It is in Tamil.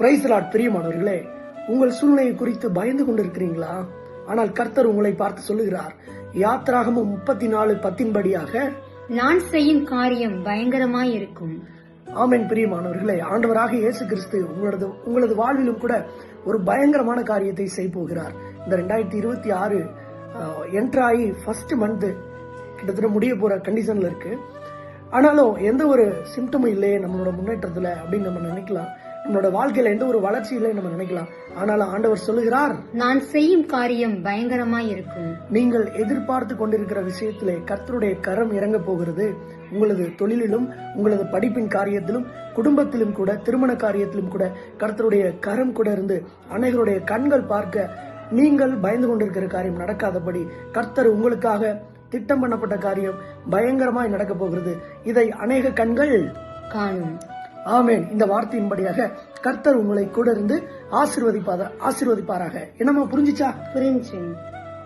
Price Lord. பிரியமானவர்களே, உங்கள் சூழ்நிலையை குறித்து பயந்து கொண்டிருக்கிறீங்களா? ஆனால் கர்த்தர் உங்களை பார்த்து சொல்லுகிறார், யாத்திராகமம் 34:10 நான் செய்யும் காரியம் பயங்கரமாய் இருக்கும். ஆமென். பிரியமானவர்களே, ஆண்டவராக இயேசு கிறிஸ்து உங்களது வாழ்விலும் கூட ஒரு பயங்கரமான காரியத்தை செய்ய போகிறார். இந்த 2026 என்டர் ஆகி ஃபர்ஸ்ட் மந்த் கிட்டத்தட்ட முடிய போற கண்டிஷன்ல இருக்கு. ஆனாலும் எந்த ஒரு சிம்டமும் இல்லையே நம்மளோட முன்னேற்றத்துல அப்படின்னு நம்ம நினைக்கலாம். நம்மளோட வாழ்க்கையில எந்த ஒரு வளர்ச்சி இல்லை நம்ம நினைக்கலாம். ஆனாலும் ஆண்டவர் சொல்லுகிறார், நான் செய்யும் காரியம் பயங்கரமாய் இருக்கும். நீங்கள் எதிர்பார்த்து கொண்டிருக்கிற விஷயத்திலே கர்த்தருடைய கரம் இறங்க போகிறது. உங்களது தொழிலிலும், உங்களது படிப்பின் காரியத்திலும், குடும்பத்திலும் கூட, திருமண காரியத்திலும் கூட கர்த்தருடைய கரம் கூட இருந்து அனைவருடைய கண்கள் பார்க்க நீங்கள் பயந்து கொண்டிருக்கிற காரியம் நடக்காதபடி கர்த்தர் உங்களுக்காக திட்டம் பண்ணப்பட்ட காரியம் பயங்கரமாய் நடக்க போகிறது. இதை அநேக கண்கள் காணும். ஆமென். இந்த வார்த்தையின்படியாக கர்த்தர் உங்களை கூட இருந்து ஆசீர்வதிப்பாராக. என்னமா புரிஞ்சுச்சா? புரிஞ்சு.